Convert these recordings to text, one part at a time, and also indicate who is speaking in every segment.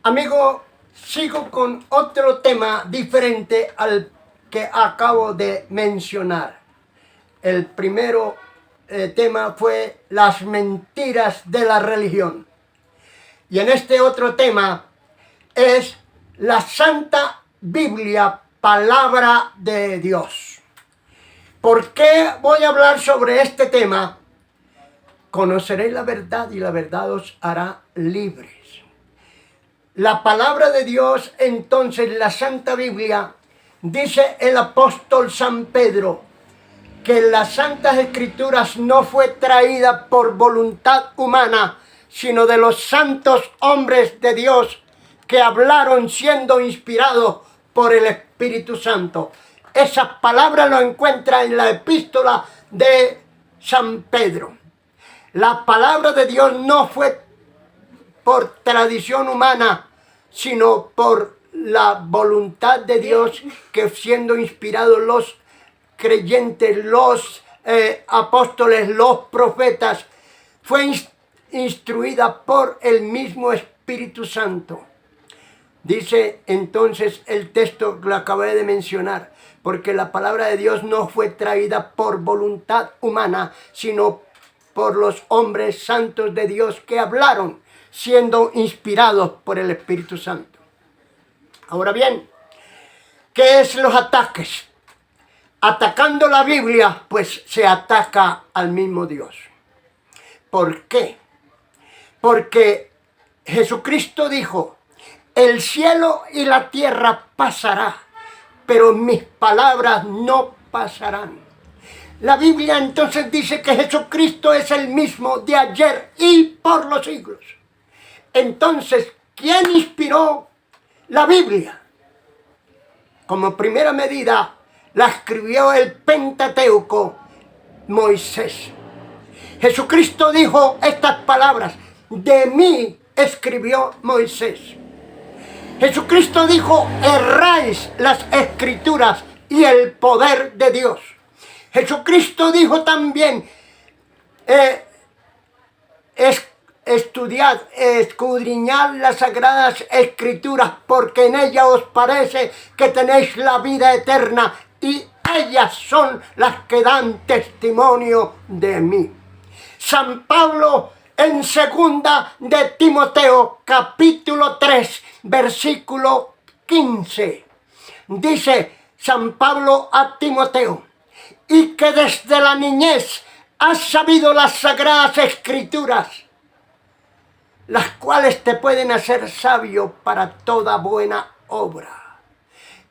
Speaker 1: Amigo, sigo con otro tema diferente al que acabo de mencionar. El primero tema fue las mentiras de la religión. Y en este otro tema es la Santa Biblia, palabra de Dios. ¿Por qué voy a hablar sobre este tema? Conoceréis la verdad y la verdad os hará libres. La palabra de Dios, entonces, la Santa Biblia, dice el apóstol San Pedro, que las Santas Escrituras no fue traída por voluntad humana, sino de los santos hombres de Dios que hablaron siendo inspirados por el Espíritu Santo. Esa palabra lo encuentra en la epístola de San Pedro. La palabra de Dios no fue por tradición humana, sino por la voluntad de Dios, que siendo inspirados los creyentes, los apóstoles, los profetas, fue instruida por el mismo Espíritu Santo. Dice entonces el texto que lo acabé de mencionar, porque la palabra de Dios no fue traída por voluntad humana, sino por los hombres santos de Dios que hablaron, siendo inspirados por el Espíritu Santo. Ahora bien, ¿qué es los ataques? Atacando la Biblia, pues se ataca al mismo Dios. ¿Por qué? Porque Jesucristo dijo: el cielo y la tierra pasará, pero mis palabras no pasarán. La Biblia entonces dice que Jesucristo es el mismo de ayer y por los siglos. Entonces, ¿quién inspiró la Biblia? Como primera medida, la escribió el Pentateuco, Moisés. Jesucristo dijo estas palabras: de mí escribió Moisés. Jesucristo dijo: erráis las Escrituras y el poder de Dios. Jesucristo dijo también: estudiad, escudriñad las sagradas Escrituras, porque en ellas os parece que tenéis la vida eterna, y ellas son las que dan testimonio de mí. San Pablo, en segunda de Timoteo, capítulo 3, versículo 15, dice San Pablo a Timoteo: y que desde la niñez has sabido las sagradas Escrituras, las cuales te pueden hacer sabio para toda buena obra.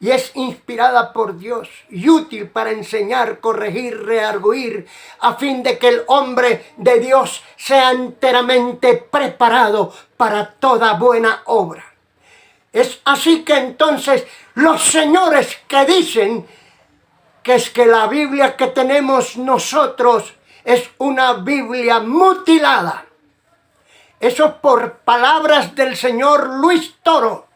Speaker 1: Y es inspirada por Dios y útil para enseñar, corregir, redarguir, a fin de que el hombre de Dios sea enteramente preparado para toda buena obra. Es así que entonces los señores que dicen que es que la Biblia que tenemos nosotros es una Biblia mutilada, eso por palabras del señor Luis Toro,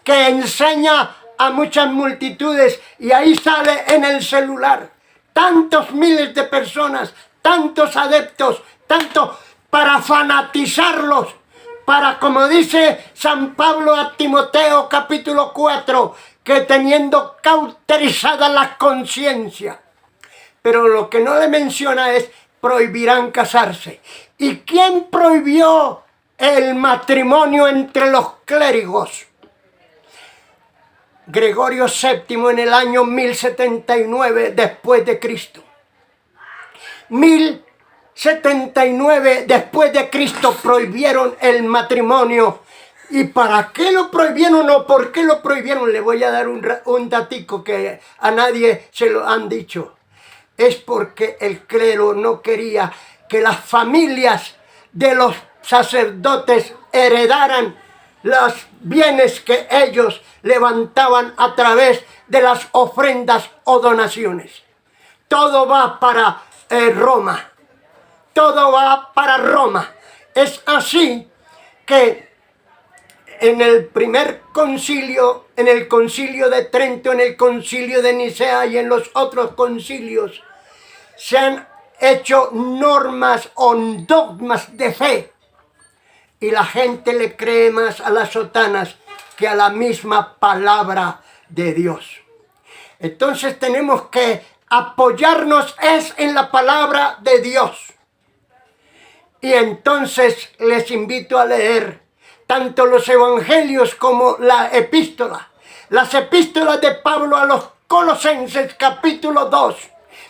Speaker 1: que enseña a muchas multitudes, y ahí sale en el celular tantos miles de personas, tantos adeptos, tanto para fanatizarlos, para, como dice San Pablo a Timoteo capítulo 4, que teniendo cauterizada la conciencia. Pero lo que no le menciona es: prohibirán casarse. ¿Y quién prohibió el matrimonio entre los clérigos? Gregorio VII, en el año 1079 después de Cristo. 1079 después de Cristo prohibieron el matrimonio. ¿Y para qué lo prohibieron o por qué lo prohibieron? Le voy a dar un datico que a nadie se lo han dicho. Es porque el clero no quería que las familias de los sacerdotes heredaran los bienes que ellos levantaban a través de las ofrendas o donaciones. Todo va para Roma. Todo va para Roma. Es así que en el primer concilio, en el concilio de Trento, en el concilio de Nicea y en los otros concilios, se han hecho normas o dogmas de fe y la gente le cree más a las sotanas que a la misma palabra de Dios. Entonces tenemos que apoyarnos en la palabra de Dios. Y entonces les invito a leer tanto los evangelios como la epístola. Las epístolas de Pablo a los Colosenses capítulo 2,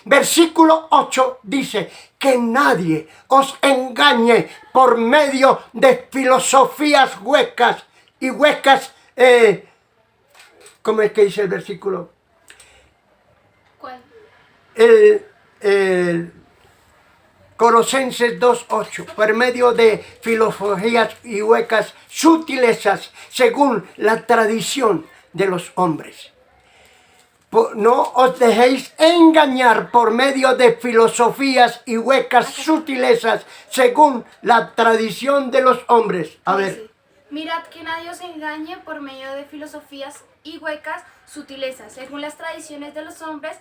Speaker 1: versículo 8 dice: que nadie os engañe por medio de filosofías huecas y huecas. ¿Cómo es que dice el versículo?
Speaker 2: ¿Cuál?
Speaker 1: El Colosenses 2:8, por medio de filosofías y huecas sutilezas, según la tradición de los hombres. No os dejéis engañar por medio de filosofías y huecas sutilezas, según la tradición de los hombres. A ver.
Speaker 2: Mirad que nadie os engañe por medio de filosofías y huecas sutilezas, según las tradiciones de los hombres,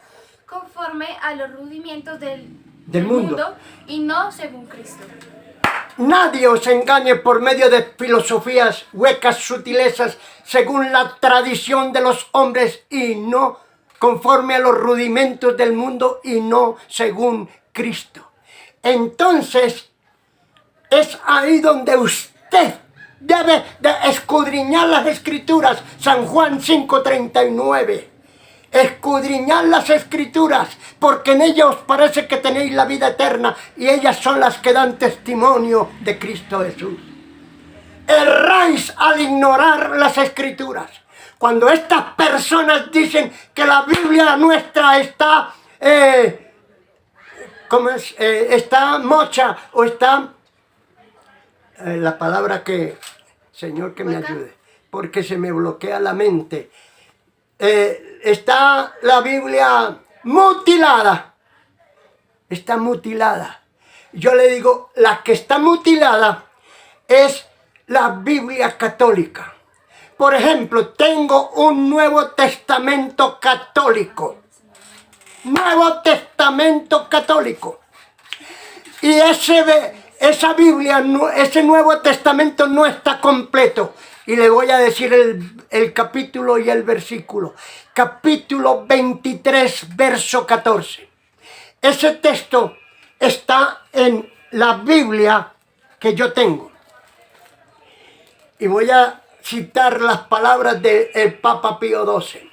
Speaker 2: conforme a los rudimientos del mundo y no según Cristo.
Speaker 1: Nadie os engañe por medio de filosofías huecas sutilezas, según la tradición de los hombres y no conforme a los rudimentos del mundo y no según Cristo. Entonces, es ahí donde usted debe de escudriñar las Escrituras. San Juan 5:39. Escudriñad las Escrituras, porque en ellas os parece que tenéis la vida eterna, y ellas son las que dan testimonio de Cristo Jesús. Erráis al ignorar las Escrituras. Cuando estas personas dicen que la Biblia nuestra está, está mocha o está, la palabra que, Señor, que me ayude, porque se me bloquea la mente. Está la Biblia mutilada. Está mutilada. Yo le digo, la que está mutilada es la Biblia católica. Por ejemplo, tengo un Nuevo Testamento católico. Nuevo Testamento católico. Y esa Biblia, ese Nuevo Testamento no está completo. Y le voy a decir el capítulo y el versículo. Capítulo 23, verso 14. Ese texto está en la Biblia que yo tengo. Y voy a citar las palabras del Papa Pío XII.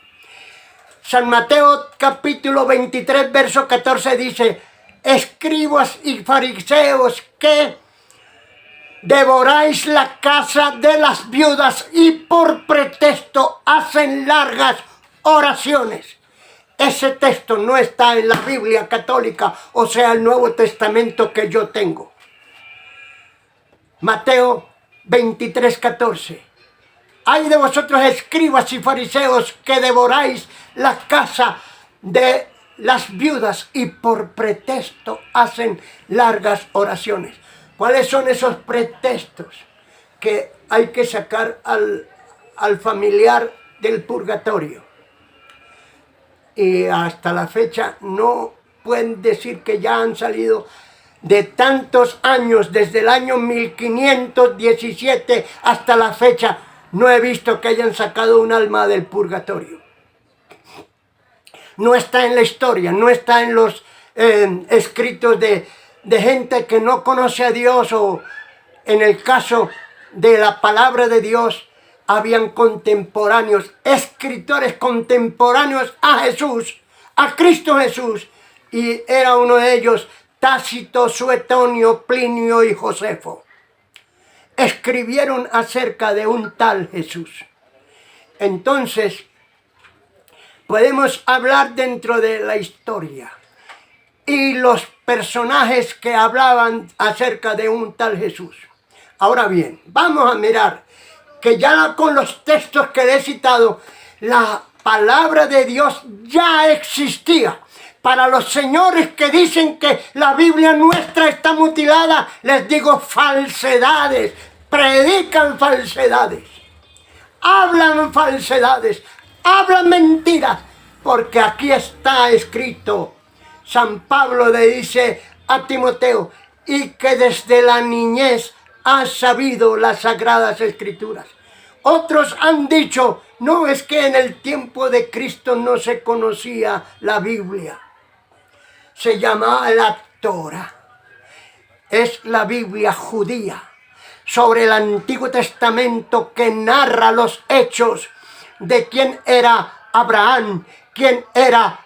Speaker 1: San Mateo capítulo 23, verso 14 dice: escribas y fariseos que devoráis la casa de las viudas y por pretexto hacen largas oraciones. Ese texto no está en la Biblia católica, o sea, el Nuevo Testamento que yo tengo. Mateo 23, 14. Ay de vosotros, escribas y fariseos, que devoráis la casa de las viudas y por pretexto hacen largas oraciones. ¿Cuáles son esos pretextos? Que hay que sacar al familiar del purgatorio. Y hasta la fecha no pueden decir que ya han salido de tantos años, desde el año 1517 hasta la fecha. No he visto que hayan sacado un alma del purgatorio. No está en la historia, no está en los escritos de gente que no conoce a Dios, o en el caso de la palabra de Dios, habían contemporáneos, escritores contemporáneos a Jesús, a Cristo Jesús, y era uno de ellos Tácito, Suetonio, Plinio y Josefo. Escribieron acerca de un tal Jesús. Entonces, podemos hablar dentro de la historia y los personajes que hablaban acerca de un tal Jesús. Ahora bien, vamos a mirar que ya con los textos que le he citado, la palabra de Dios ya existía. Para los señores que dicen que la Biblia nuestra está mutilada, les digo falsedades, predican falsedades, hablan falsedades, hablan mentiras, porque aquí está escrito. San Pablo le dice a Timoteo: y que desde la niñez ha sabido las Sagradas Escrituras. Otros han dicho, no, es que en el tiempo de Cristo no se conocía la Biblia. Se llamaba la Torah. Es la Biblia judía sobre el Antiguo Testamento que narra los hechos de quién era Abraham, quién era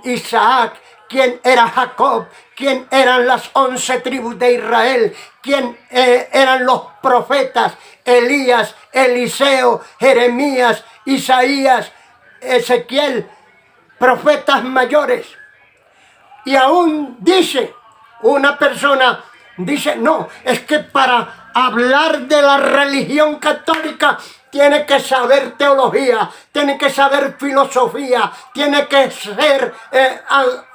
Speaker 1: Isaac, quién era Jacob, quién eran las 11 tribus de Israel, quién eran los profetas, Elías, Eliseo, Jeremías, Isaías, Ezequiel, profetas mayores. Y aún dice, una persona dice, no, es que para hablar de la religión católica tiene que saber teología, tiene que saber filosofía, tiene que ser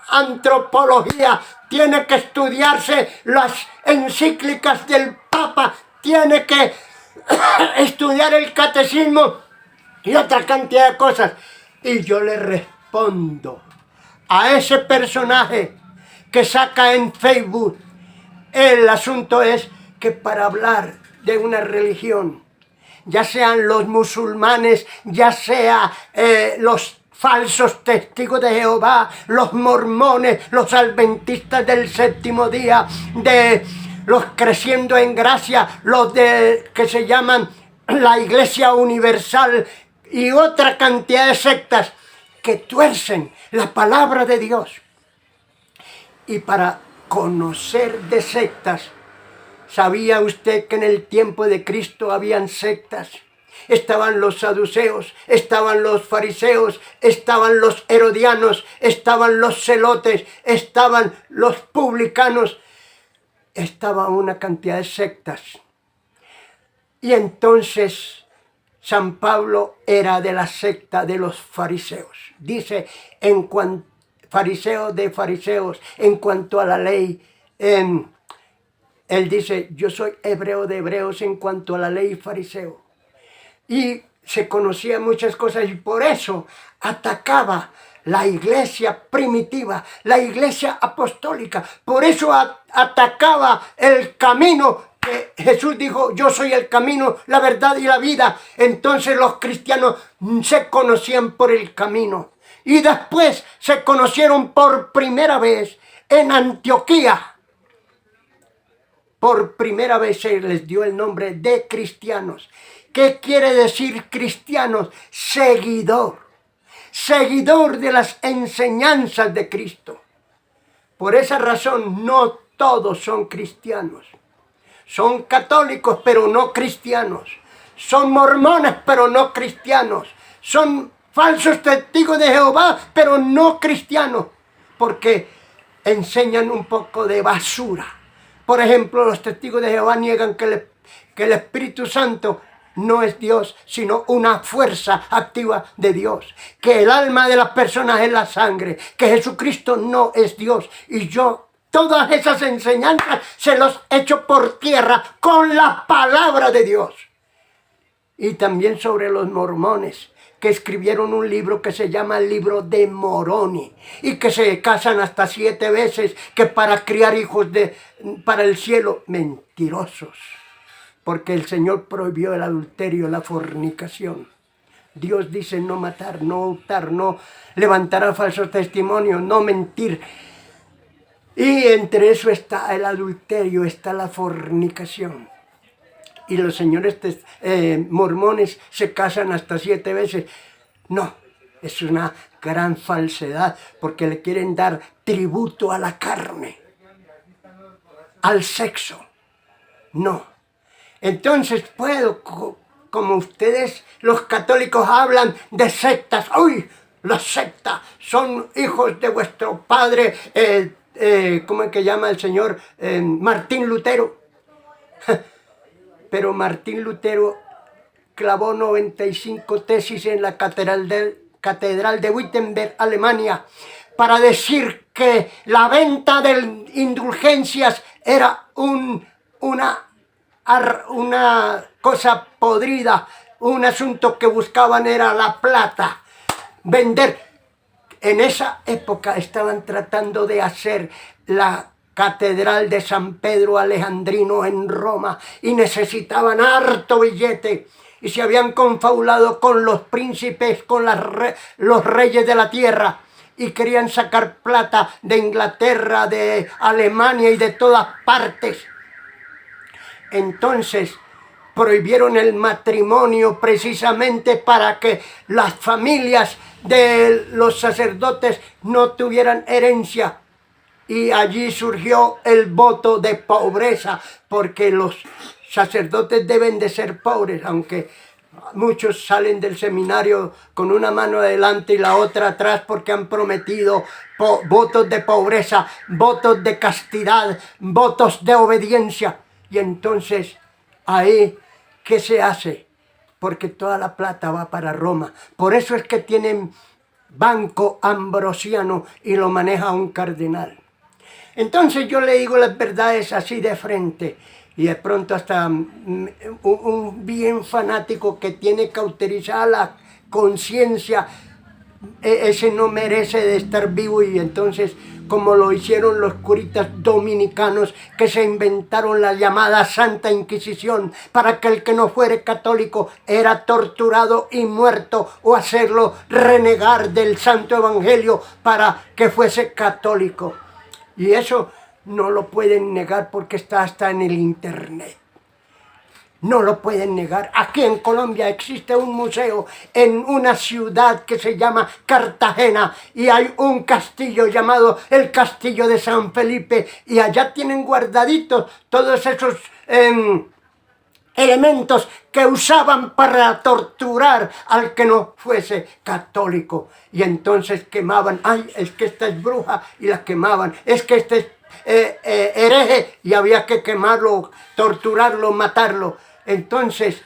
Speaker 1: antropología, tiene que estudiarse las encíclicas del Papa, tiene que estudiar el catecismo y otra cantidad de cosas. Y yo le respondo a ese personaje que saca en Facebook, el asunto es que para hablar de una religión, ya sean los musulmanes, ya sea los falsos testigos de Jehová, los mormones, los adventistas del séptimo día, de los creciendo en gracia, los que se llaman la Iglesia Universal y otra cantidad de sectas que tuercen la palabra de Dios. Y para conocer de sectas, ¿sabía usted que en el tiempo de Cristo habían sectas? Estaban los saduceos, estaban los fariseos, estaban los herodianos, estaban los celotes, estaban los publicanos, estaba una cantidad de sectas. Y entonces San Pablo era de la secta de los fariseos. Dice, en cuanto fariseo de fariseos, en cuanto a la ley, él dice, yo soy hebreo de hebreos en cuanto a la ley fariseo. Y se conocía muchas cosas y por eso atacaba la iglesia primitiva, la iglesia apostólica. Por eso atacaba el camino que Jesús dijo, yo soy el camino, la verdad y la vida. Entonces los cristianos se conocían por el camino. Y después se conocieron por primera vez en Antioquía. Por primera vez se les dio el nombre de cristianos. ¿Qué quiere decir cristianos? Seguidor. Seguidor de las enseñanzas de Cristo. Por esa razón no todos son cristianos. Son católicos pero no cristianos. Son mormones pero no cristianos. Son falsos testigos de Jehová pero no cristianos. Porque enseñan un poco de basura. Por ejemplo, los testigos de Jehová niegan que el Espíritu Santo no es Dios, sino una fuerza activa de Dios. Que el alma de las personas es la sangre. Que Jesucristo no es Dios. Y yo, todas esas enseñanzas se los echo por tierra con la palabra de Dios. Y también sobre los mormones, que escribieron un libro que se llama el libro de Moroni, y que se casan hasta 7 veces, que para criar hijos para el cielo. Mentirosos, porque el Señor prohibió el adulterio, la fornicación. Dios dice no matar, no hurtar, no levantar falsos testimonios, no mentir. Y entre eso está el adulterio, está la fornicación. Y los señores mormones se casan hasta 7 veces. No, es una gran falsedad, porque le quieren dar tributo a la carne, al sexo. No. Entonces como ustedes los católicos hablan de sectas, ¡uy! Las sectas son hijos de vuestro padre, ¿cómo es que llama el señor? Martín Lutero. Pero Martín Lutero clavó 95 tesis en la catedral de Wittenberg, Alemania, para decir que la venta de indulgencias era una cosa podrida, un asunto que buscaban era la plata, vender. En esa época estaban tratando de hacer la Catedral de San Pedro Alejandrino en Roma y necesitaban harto billete y se habían confabulado con los príncipes, con los reyes de la tierra y querían sacar plata de Inglaterra, de Alemania y de todas partes. Entonces prohibieron el matrimonio precisamente para que las familias de los sacerdotes no tuvieran herencia. Y allí surgió el voto de pobreza, porque los sacerdotes deben de ser pobres, aunque muchos salen del seminario con una mano adelante y la otra atrás porque han prometido votos de pobreza, votos de castidad, votos de obediencia. Y entonces, ahí, ¿qué se hace? Porque toda la plata va para Roma. Por eso es que tienen banco ambrosiano y lo maneja un cardenal. Entonces yo le digo las verdades así de frente y de pronto hasta un bien fanático que tiene cauterizada la conciencia, ese no merece de estar vivo. Y entonces, como lo hicieron los curitas dominicanos que se inventaron la llamada Santa Inquisición para que el que no fuere católico era torturado y muerto o hacerlo renegar del Santo Evangelio para que fuese católico. Y eso no lo pueden negar porque está hasta en el internet. No lo pueden negar. Aquí en Colombia existe un museo en una ciudad que se llama Cartagena y hay un castillo llamado el Castillo de San Felipe y allá tienen guardaditos todos esos elementos que usaban para torturar al que no fuese católico. Y entonces quemaban, ay, es que esta es bruja, y la quemaban, es que este es hereje, y había que quemarlo, torturarlo, matarlo. Entonces,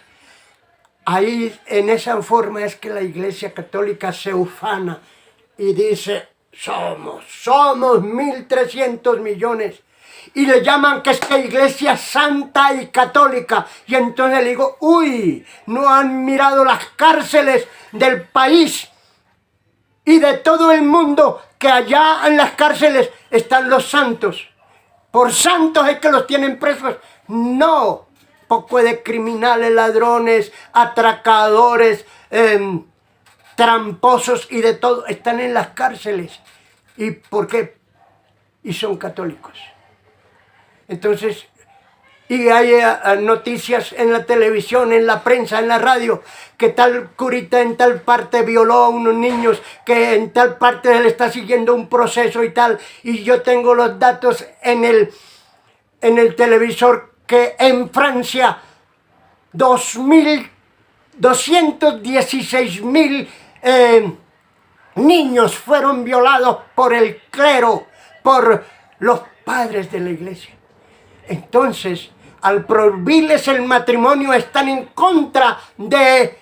Speaker 1: ahí en esa forma es que la Iglesia Católica se ufana y dice, somos 1.300 millones. Y le llaman que es que Iglesia Santa y Católica. Y entonces le digo, uy, no han mirado las cárceles del país y de todo el mundo, que allá en las cárceles están los santos. Por santos es que los tienen presos. No, poco de criminales, ladrones, atracadores, tramposos y de todo, están en las cárceles. ¿Y por qué? Y son católicos. Entonces, y hay noticias en la televisión, en la prensa, en la radio, que tal curita en tal parte violó a unos niños, que en tal parte él está siguiendo un proceso y tal. Y yo tengo los datos en el televisor que en Francia 216.000 niños fueron violados por el clero, por los padres de la iglesia. Entonces, al prohibirles el matrimonio, están en contra de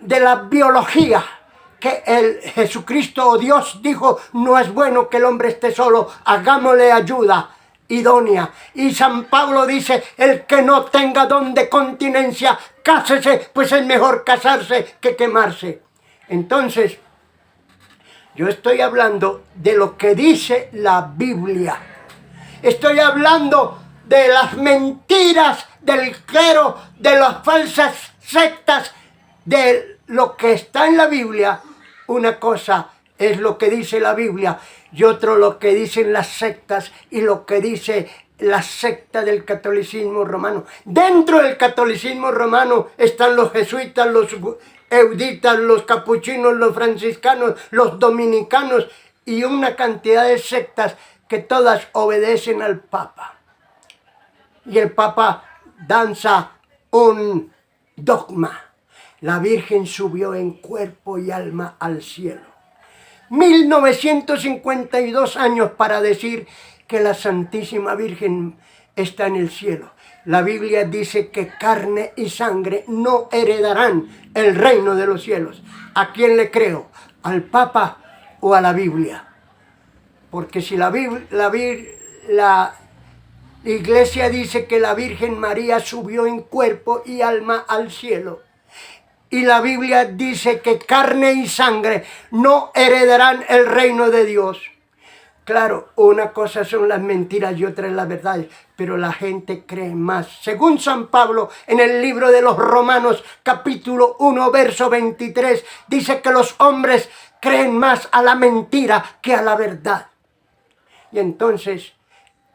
Speaker 1: la biología, que el Jesucristo o Dios dijo, no es bueno que el hombre esté solo, hagámosle ayuda idónea. Y San Pablo dice, el que no tenga don de continencia, cásese, pues es mejor casarse que quemarse. Entonces, yo estoy hablando de lo que dice la Biblia. Estoy hablando de las mentiras del clero, de las falsas sectas, de lo que está en la Biblia. Una cosa es lo que dice la Biblia y otro lo que dicen las sectas y lo que dice la secta del catolicismo romano. Dentro del catolicismo romano están los jesuitas, los euditas, los capuchinos, los franciscanos, los dominicanos y una cantidad de sectas que todas obedecen al Papa. Y el Papa danza un dogma. La Virgen subió en cuerpo y alma al cielo. 1952 años para decir que la Santísima Virgen está en el cielo. La Biblia dice que carne y sangre no heredarán el reino de los cielos. ¿A quién le creo? ¿Al Papa o a la Biblia? Porque si la Iglesia dice que la Virgen María subió en cuerpo y alma al cielo, y la Biblia dice que carne y sangre no heredarán el reino de Dios, Claro, una cosa son las mentiras y otra es la verdad, pero la gente cree más. Según San Pablo, en el libro de los Romanos, capítulo 1, verso 23, dice que los hombres creen más a la mentira que a la verdad. Y entonces,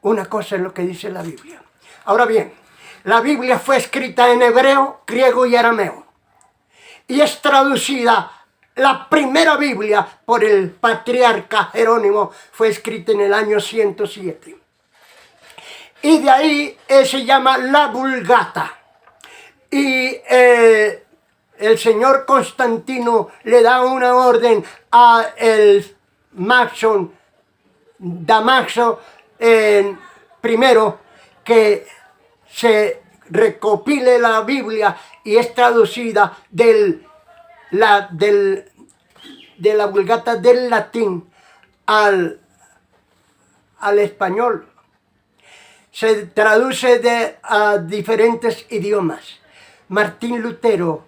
Speaker 1: una cosa es lo que dice la Biblia. Ahora bien, la Biblia fue escrita en hebreo, griego y arameo. Y es traducida, la primera Biblia por el patriarca Jerónimo fue escrita en el año 107. Y de ahí se llama la Vulgata. Y el señor Constantino le da una orden a el Maxón Damaso primero, que se recopile la Biblia y es traducida de la Vulgata del latín al español. Se traduce a diferentes idiomas. Martín Lutero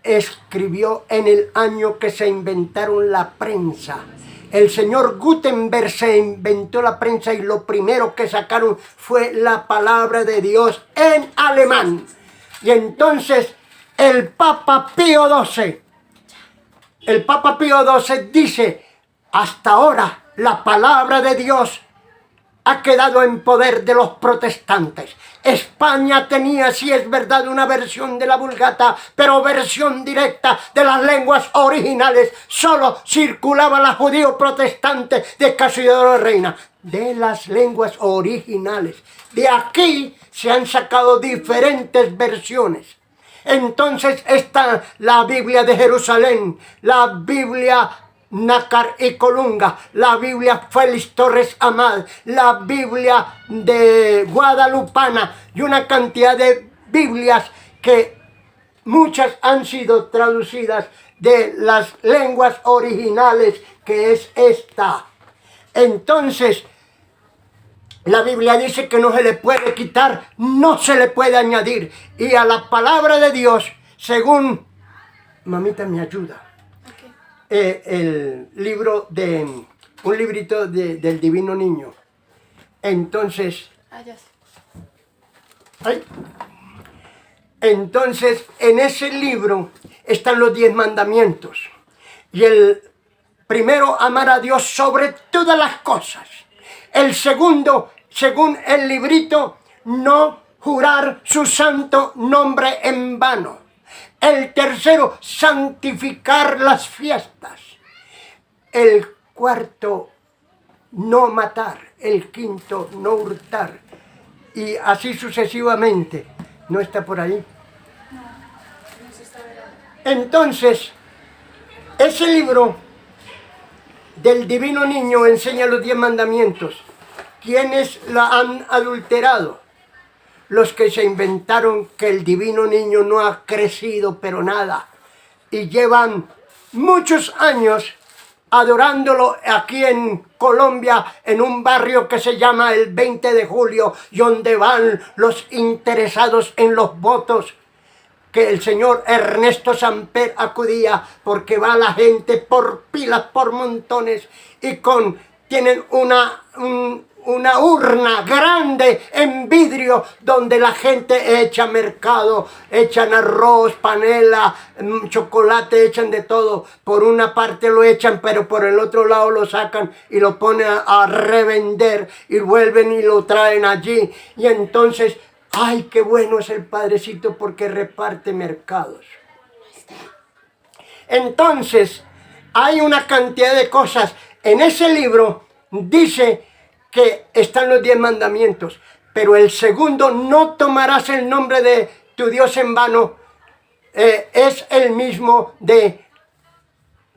Speaker 1: escribió en el año que se inventaron la prensa. El señor Gutenberg se inventó la prensa y lo primero que sacaron fue la palabra de Dios en alemán. Y entonces el Papa Pío XII dice, hasta ahora la palabra de Dios ha quedado en poder de los protestantes. España tenía, si es verdad, una versión de la Vulgata, pero versión directa de las lenguas originales. Solo circulaba la judío-protestante de Casimiro de Reina, de las lenguas originales. De aquí se han sacado diferentes versiones. Entonces está la Biblia de Jerusalén, la Biblia Nácar y Colunga, la Biblia Félix Torres Amat, la Biblia de Guadalupana y una cantidad de Biblias que muchas han sido traducidas de las lenguas originales, que es esta. Entonces, la Biblia dice que no se le puede quitar, no se le puede añadir. Y a la palabra de Dios, según, mamita me ayuda, el libro un librito del Divino Niño. Entonces, entonces en ese libro están los 10 mandamientos. Y el primero, amar a Dios sobre todas las cosas. El segundo, según el librito, no jurar su santo nombre en vano. El tercero, santificar las fiestas. El cuarto, no matar. El quinto, no hurtar. Y así sucesivamente. ¿No está por ahí? Entonces, ese libro del Divino Niño enseña los 10 mandamientos. ¿Quiénes la han adulterado? Los que se inventaron que el Divino Niño no ha crecido pero nada, y llevan muchos años adorándolo aquí en Colombia, en un barrio que se llama el 20 de julio, y donde van los interesados en los votos, que el señor Ernesto Samper acudía, porque va la gente por pilas, por montones, y tienen una urna grande en vidrio donde la gente echa mercado, echan arroz, panela, chocolate, echan de todo. Por una parte lo echan, pero por el otro lado lo sacan y lo ponen a revender y vuelven y lo traen allí. Y entonces, ¡ay, qué bueno es el Padrecito porque reparte mercados! Entonces, hay una cantidad de cosas. En ese libro dice que están los 10 mandamientos, pero el segundo, no tomarás el nombre de tu Dios en vano, es el mismo de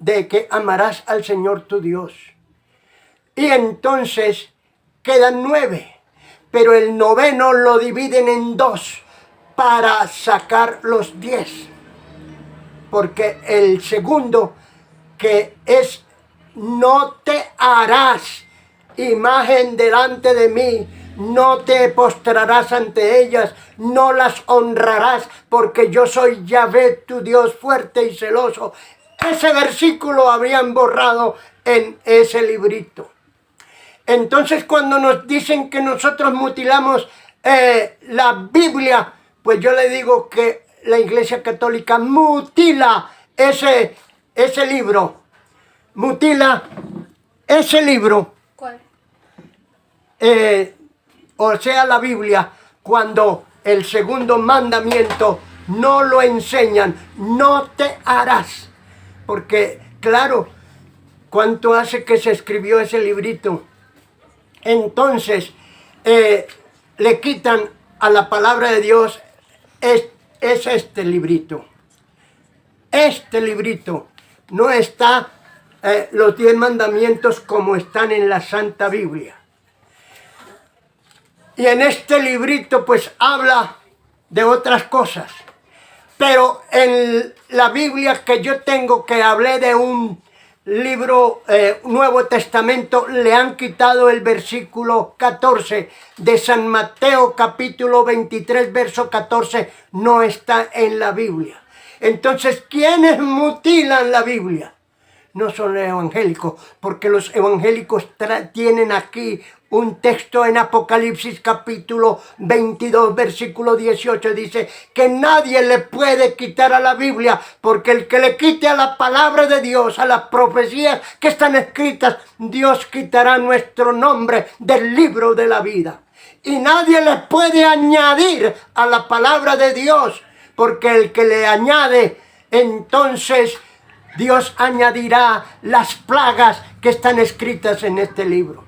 Speaker 1: que amarás al Señor tu Dios. Y entonces quedan 9, pero el noveno lo dividen en 2 para sacar los 10, porque el segundo, que es no te harás imagen delante de mí, no te postrarás ante ellas, no las honrarás, porque yo soy Yahvé, tu Dios fuerte y celoso. Ese versículo habían borrado en ese librito. Entonces cuando nos dicen que nosotros mutilamos la Biblia, pues yo le digo que la Iglesia Católica mutila ese libro. Mutila ese libro.
Speaker 2: ¿Cuál?
Speaker 1: O sea, la Biblia, cuando el segundo mandamiento no lo enseñan, no te harás. Porque, claro, ¿cuánto hace que se escribió ese librito? Entonces, le quitan a la palabra de Dios, es este librito. Este librito no está los 10 mandamientos como están en la Santa Biblia. Y en este librito pues habla de otras cosas. Pero en la Biblia que yo tengo, que hablé de un libro Nuevo Testamento, le han quitado el versículo 14 de San Mateo capítulo 23 verso 14, no está en la Biblia. Entonces, ¿quiénes mutilan la Biblia? No son los evangélicos, porque los evangélicos tienen aquí un texto en Apocalipsis capítulo 22 versículo 18, dice que nadie le puede quitar a la Biblia, porque el que le quite a la palabra de Dios, a las profecías que están escritas, Dios quitará nuestro nombre del libro de la vida. Y nadie le puede añadir a la palabra de Dios, porque el que le añade, entonces Dios añadirá las plagas que están escritas en este libro.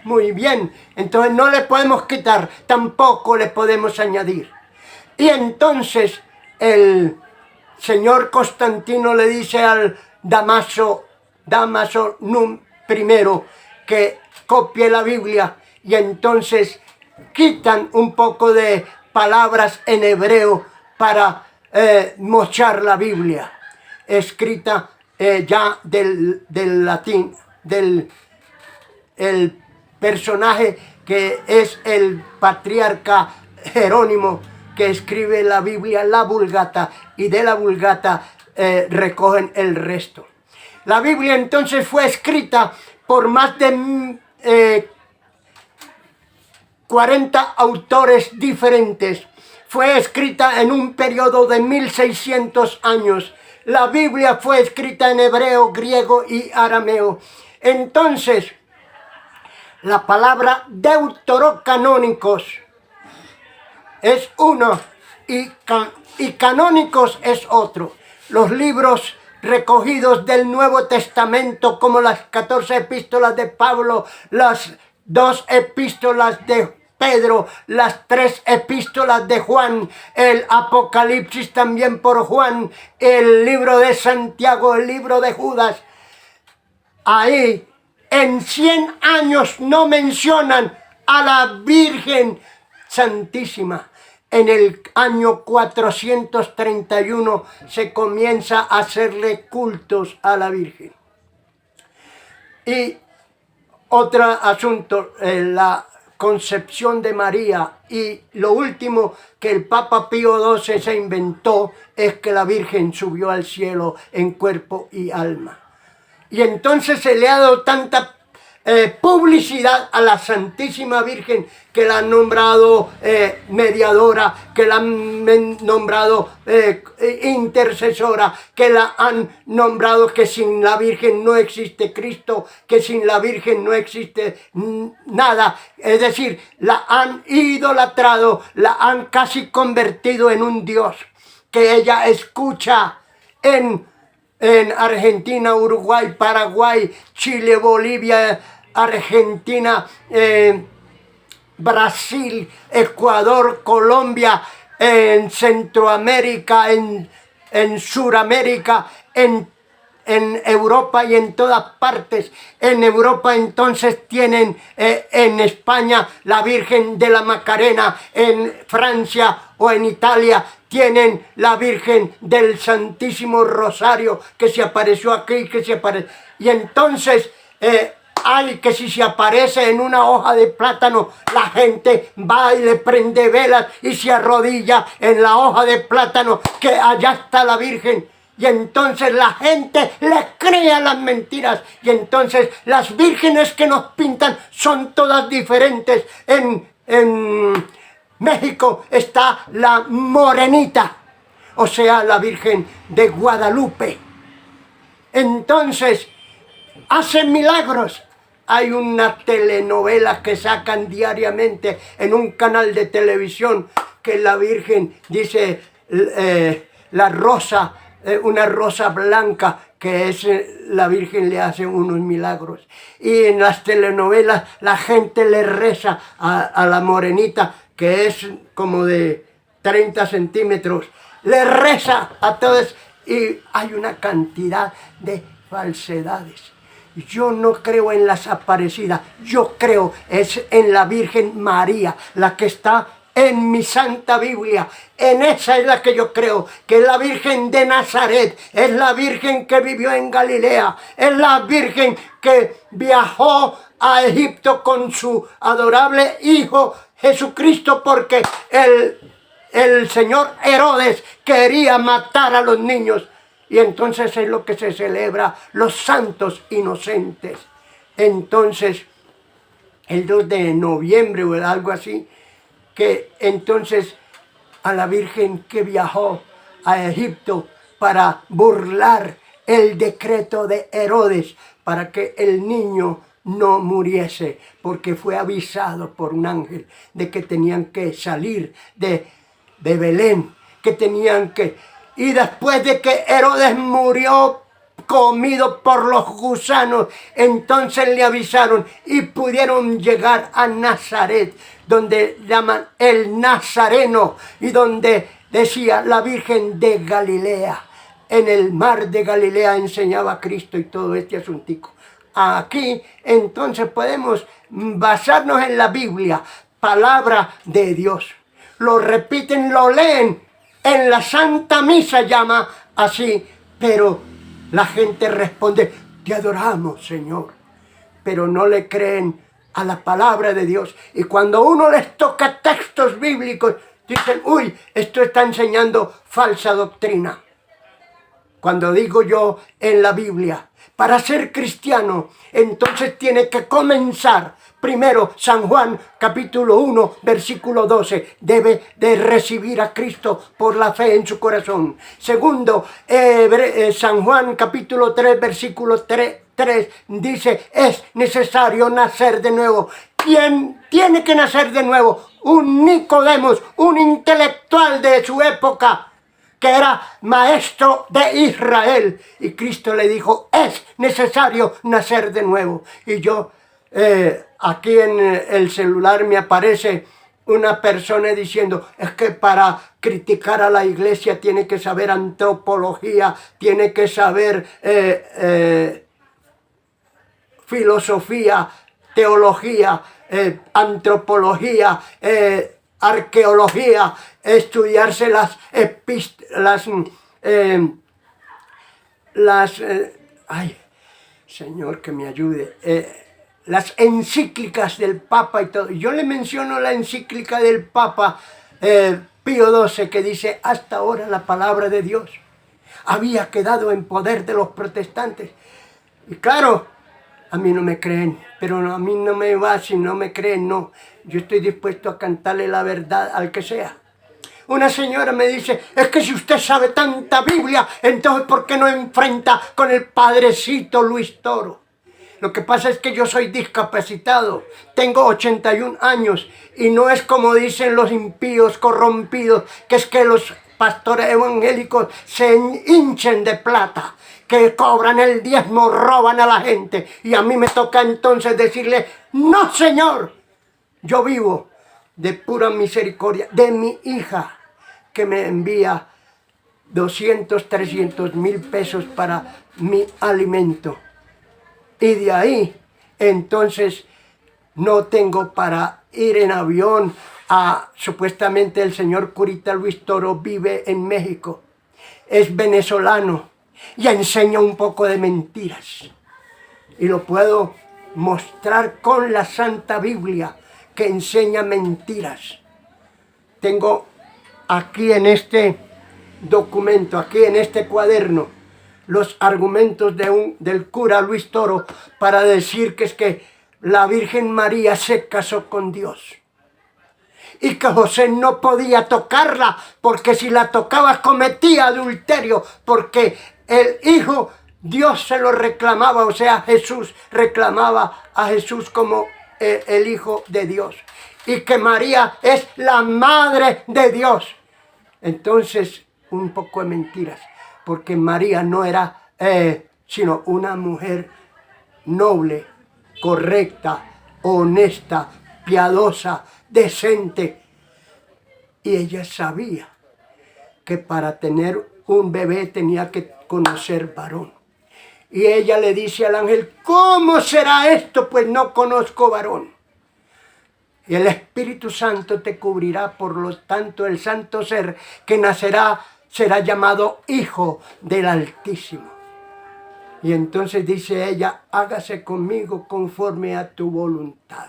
Speaker 1: Muy bien, entonces no le podemos quitar, tampoco le podemos añadir. Y entonces el señor Constantino le dice al Damaso I que copie la Biblia, y entonces quitan un poco de palabras en hebreo para mochar la Biblia, escrita ya del latín, el personaje que es el patriarca Jerónimo, que escribe la Biblia, la Vulgata, y de la Vulgata recogen el resto. La Biblia entonces fue escrita por más de 40 autores diferentes. Fue escrita en un periodo de 1600 años. La Biblia fue escrita en hebreo, griego y arameo. Entonces, la palabra deuterocanónicos es uno y canónicos es otro. Los libros recogidos del Nuevo Testamento, como las 14 epístolas de Pablo, las 2 epístolas de Pedro, las 3 epístolas de Juan, el Apocalipsis también por Juan, el libro de Santiago, el libro de Judas. Ahí en 100 años no mencionan a la Virgen Santísima. En el año 431 se comienza a hacerle cultos a la Virgen. Y otro asunto, la concepción de María, y lo último que el Papa Pío XII se inventó es que la Virgen subió al cielo en cuerpo y alma. Y entonces se le ha dado tanta publicidad a la Santísima Virgen, que la han nombrado mediadora, que la han nombrado intercesora, que la han nombrado que sin la Virgen no existe Cristo, que sin la Virgen no existe nada. Es decir, la han idolatrado, la han casi convertido en un Dios, que ella escucha en Argentina, Uruguay, Paraguay, Chile, Bolivia, Argentina, Brasil, Ecuador, Colombia, en Centroamérica, en Suramérica, en Europa y en todas partes. En Europa entonces tienen en España la Virgen de la Macarena, en Francia o en Italia tienen la Virgen del Santísimo Rosario, que se apareció aquí, que se aparece. Y entonces hay que si se aparece en una hoja de plátano, la gente va y le prende velas y se arrodilla en la hoja de plátano, que allá está la Virgen. Y entonces la gente le cree a las mentiras. Y entonces las vírgenes que nos pintan son todas diferentes. En México está la morenita, o sea, la Virgen de Guadalupe. Entonces, hacen milagros. Hay una telenovela que sacan diariamente en un canal de televisión que la Virgen dice la rosa, una rosa blanca, que es la Virgen le hace unos milagros. Y en las telenovelas la gente le reza a la morenita, que es como de 30 centímetros, le reza a todos y hay una cantidad de falsedades. Yo no creo en las aparecidas, yo creo es en la Virgen María, la que está en mi Santa Biblia. En esa es la que yo creo, que es la Virgen de Nazaret, es la Virgen que vivió en Galilea, es la Virgen que viajó a Egipto con su adorable Hijo Jesucristo, porque el señor Herodes quería matar a los niños. Y entonces es lo que se celebra, los santos inocentes. Entonces, el 2 de noviembre o algo así, que entonces a la Virgen que viajó a Egipto para burlar el decreto de Herodes, para que el niño no muriese, porque fue avisado por un ángel de que tenían que salir de Belén, que tenían que... Y después de que Herodes murió comido por los gusanos, entonces le avisaron y pudieron llegar a Nazaret, donde llaman el Nazareno y donde decía la Virgen de Galilea. En el mar de Galilea enseñaba Cristo y todo este asuntico. Aquí entonces podemos basarnos en la Biblia, palabra de Dios. Lo repiten, lo leen. En la Santa Misa llama así, pero la gente responde, te adoramos, Señor. Pero no le creen a la palabra de Dios. Y cuando uno les toca textos bíblicos, dicen, uy, esto está enseñando falsa doctrina. Cuando digo yo en la Biblia, para ser cristiano, entonces tiene que comenzar. Primero, San Juan, capítulo 1, versículo 12, debe de recibir a Cristo por la fe en su corazón. Segundo, San Juan, capítulo 3, versículo 3, dice, es necesario nacer de nuevo. ¿Quién tiene que nacer de nuevo? Un Nicodemos, un intelectual de su época, que era maestro de Israel. Y Cristo le dijo, es necesario nacer de nuevo. Y yo... aquí en el celular me aparece una persona diciendo, es que para criticar a la iglesia tiene que saber antropología, tiene que saber filosofía, teología, antropología, arqueología, estudiarse ay, Señor, que me ayude, las encíclicas del Papa y todo. Yo le menciono la encíclica del Papa Pío XII, que dice, hasta ahora la palabra de Dios había quedado en poder de los protestantes. Y claro, a mí no me creen, pero a mí no me va, si no me creen, no. Yo estoy dispuesto a cantarle la verdad al que sea. Una señora me dice, es que si usted sabe tanta Biblia, entonces ¿por qué no enfrenta con el padrecito Luis Toro? Lo que pasa es que yo soy discapacitado, tengo 81 años y no es como dicen los impíos corrompidos, que es que los pastores evangélicos se hinchen de plata, que cobran el diezmo, roban a la gente. Y a mí me toca entonces decirle, no señor, yo vivo de pura misericordia de mi hija, que me envía 200, 300 mil pesos para mi alimento. Y de ahí, entonces, no tengo para ir en avión a, supuestamente el señor curita Luis Toro vive en México, es venezolano y enseña un poco de mentiras. Y lo puedo mostrar con la Santa Biblia, que enseña mentiras. Tengo aquí en este documento aquí en este cuaderno los argumentos del cura Luis Toro para decir que es que la Virgen María se casó con Dios y que José no podía tocarla porque si la tocaba cometía adulterio, porque el Hijo, Dios se lo reclamaba, o sea, Jesús reclamaba a Jesús como el Hijo de Dios, y que María es la Madre de Dios. Entonces, un poco de mentiras, porque María no era sino una mujer noble, correcta, honesta, piadosa, decente. Y ella sabía que para tener un bebé tenía que conocer varón. Y ella le dice al ángel, ¿cómo será esto? Pues no conozco varón. Y el Espíritu Santo te cubrirá, por lo tanto el santo ser que nacerá será llamado Hijo del Altísimo. Y entonces dice ella, hágase conmigo conforme a tu voluntad.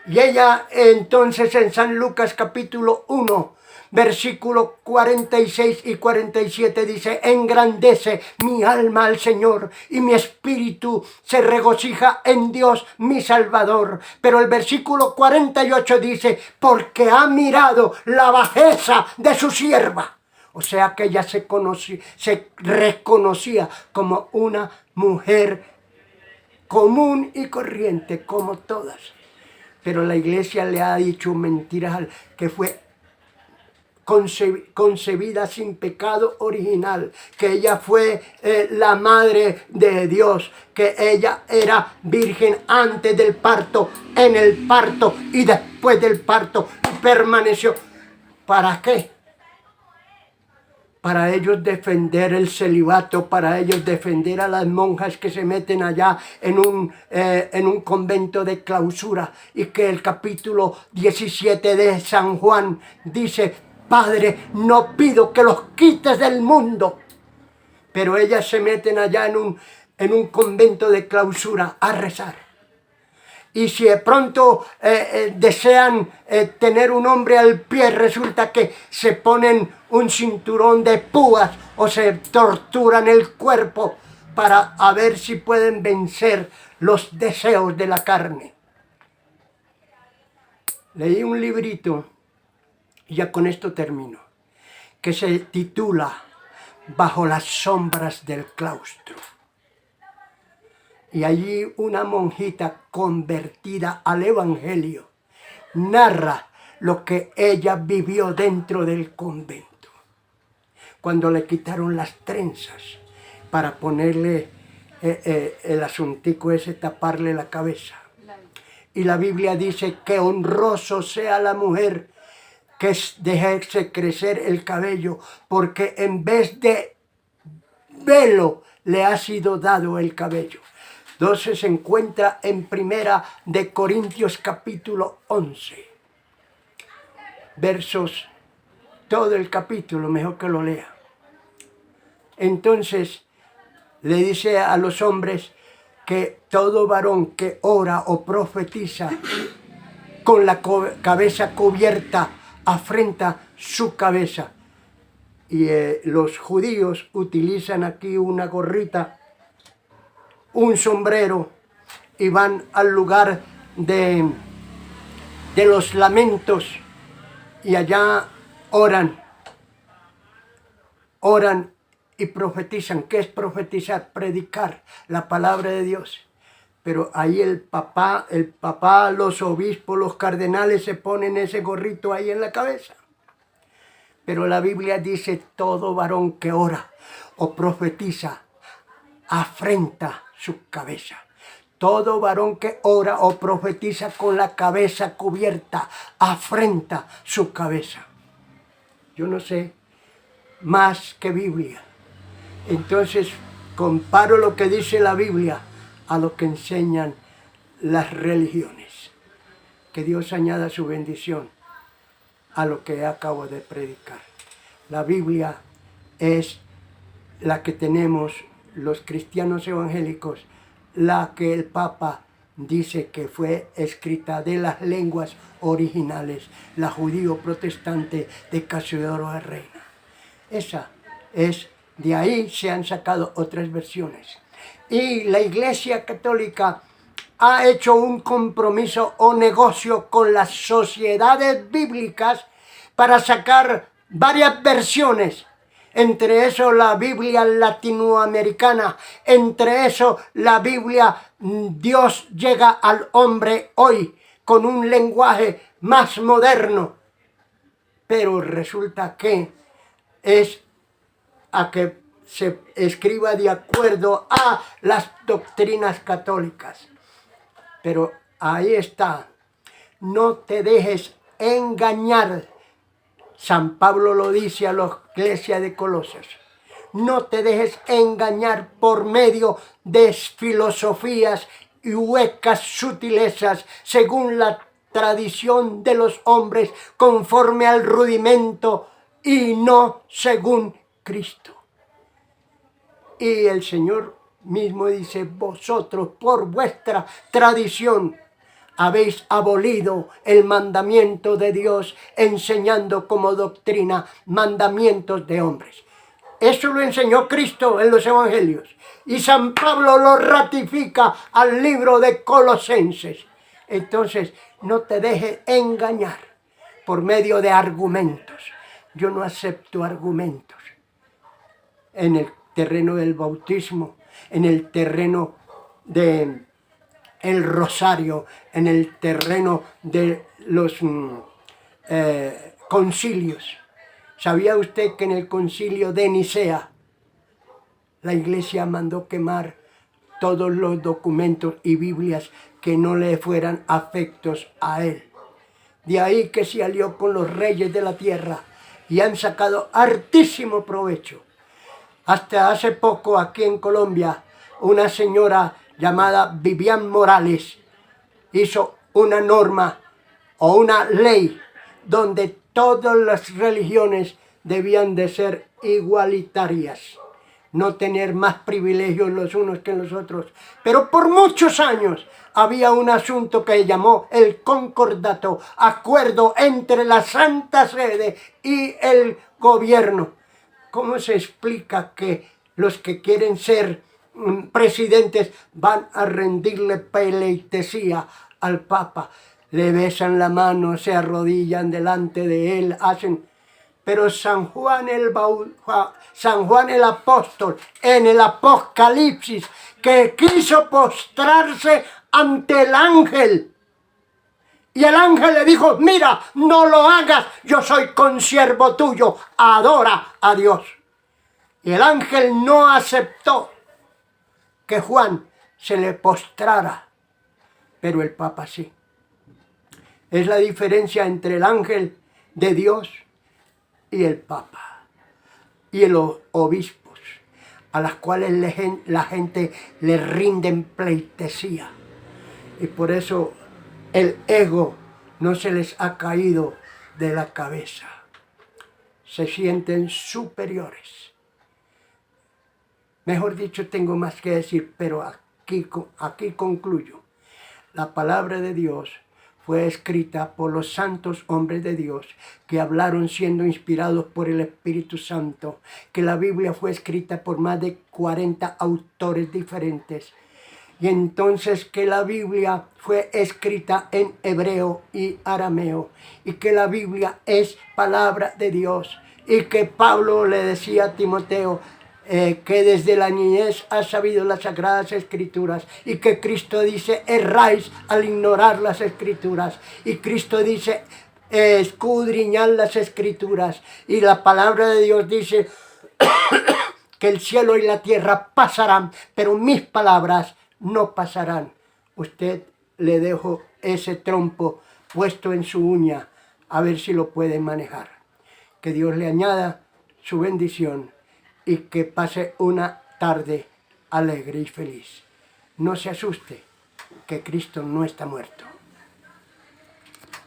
Speaker 1: Y ella entonces en San Lucas capítulo 1, versículo 46 y 47 dice, engrandece mi alma al Señor y mi espíritu se regocija en Dios mi Salvador. Pero el versículo 48 dice, porque ha mirado la bajeza de su sierva. O sea que ella se reconocía como una mujer común y corriente como todas. Pero la iglesia le ha dicho mentiras, que fue concebida sin pecado original, que ella fue la madre de Dios, que ella era virgen antes del parto, en el parto y después del parto, y permaneció. ¿Para qué? Para ellos defender el celibato, para ellos defender a las monjas que se meten allá en un convento de clausura, y que el capítulo 17 de San Juan dice, Padre, no pido que los quites del mundo, pero ellas se meten allá en un convento de clausura a rezar. Y si de pronto desean tener un hombre al pie, resulta que se ponen un cinturón de púas o se torturan el cuerpo para a ver si pueden vencer los deseos de la carne. Leí un librito, y ya con esto termino, que se titula Bajo las sombras del claustro. Y allí una monjita convertida al evangelio narra lo que ella vivió dentro del convento. Cuando le quitaron las trenzas para ponerle el asuntico ese, taparle la cabeza. Y la Biblia dice que honroso sea la mujer que deje crecer el cabello, porque en vez de velo le ha sido dado el cabello. Entonces se encuentra en Primera de Corintios capítulo 11. Versos, todo el capítulo, mejor que lo lea. Entonces le dice a los hombres que todo varón que ora o profetiza con la cabeza cubierta afrenta su cabeza. Y los judíos utilizan aquí una gorrita, un sombrero, y van al lugar de los lamentos y allá oran y profetizan. ¿Qué es profetizar? Predicar la palabra de Dios. Pero ahí el papá, los obispos, los cardenales se ponen ese gorrito ahí en la cabeza. Pero la Biblia dice, todo varón que ora o profetiza afrenta su cabeza. Todo varón que ora o profetiza con la cabeza cubierta afrenta su cabeza. Yo no sé más que Biblia. Entonces comparo lo que dice la Biblia a lo que enseñan las religiones. Que Dios añada su bendición a lo que acabo de predicar. La Biblia es la que tenemos los cristianos evangélicos, la que el Papa dice que fue escrita de las lenguas originales, la judío protestante de Casiodoro de Reina. Esa es, de ahí se han sacado otras versiones. Y la Iglesia Católica ha hecho un compromiso o negocio con las sociedades bíblicas para sacar varias versiones. Entre eso la Biblia latinoamericana, entre eso la Biblia Dios llega al hombre hoy con un lenguaje más moderno. Pero resulta que es a que se escriba de acuerdo a las doctrinas católicas. Pero ahí está, no te dejes engañar. San Pablo lo dice a la iglesia de Colosas. No te dejes engañar por medio de filosofías y huecas sutilezas según la tradición de los hombres, conforme al rudimento y no según Cristo. Y el Señor mismo dice, vosotros por vuestra tradición habéis abolido el mandamiento de Dios, enseñando como doctrina mandamientos de hombres. Eso lo enseñó Cristo en los evangelios. Y San Pablo lo ratifica al libro de Colosenses. Entonces, no te dejes engañar por medio de argumentos. Yo no acepto argumentos. En el terreno del bautismo, en el terreno del rosario, en el terreno de los concilios. ¿Sabía usted que en el concilio de Nicea la iglesia mandó quemar todos los documentos y Biblias que no le fueran afectos a él? De ahí que se alió con los reyes de la tierra y han sacado hartísimo provecho. Hasta hace poco aquí en Colombia, una señora llamada Vivian Morales hizo una norma o una ley donde todas las religiones debían de ser igualitarias, no tener más privilegios los unos que los otros. Pero por muchos años había un asunto que llamó el concordato, acuerdo entre la Santa Sede y el gobierno. ¿Cómo se explica que los que quieren ser presidentes van a rendirle pleitesía al Papa? Le besan la mano, se arrodillan delante de él, hacen... Pero San Juan el apóstol, en el Apocalipsis, que quiso postrarse ante el ángel. Y el ángel le dijo, mira, no lo hagas, yo soy consiervo tuyo, adora a Dios. Y el ángel no aceptó que Juan se le postrara, pero el Papa sí. Es la diferencia entre el ángel de Dios y el Papa y los obispos, a las cuales la gente le rinden pleitesía. Y por eso el ego no se les ha caído de la cabeza. Se sienten superiores. Mejor dicho, tengo más que decir, pero aquí concluyo. La palabra de Dios fue escrita por los santos hombres de Dios que hablaron siendo inspirados por el Espíritu Santo, que la Biblia fue escrita por más de 40 autores diferentes. Y entonces que la Biblia fue escrita en hebreo y arameo, y que la Biblia es palabra de Dios, y que Pablo le decía a Timoteo, que desde la niñez has sabido las sagradas escrituras, y que Cristo dice, erráis al ignorar las escrituras, y Cristo dice, escudriñad las escrituras, y la palabra de Dios dice que el cielo y la tierra pasarán, pero mis palabras no pasarán. Usted le dejo ese trompo puesto en su uña, a ver si lo puede manejar. Que Dios le añada su bendición y que pase una tarde alegre y feliz. No se asuste, que Cristo no está muerto.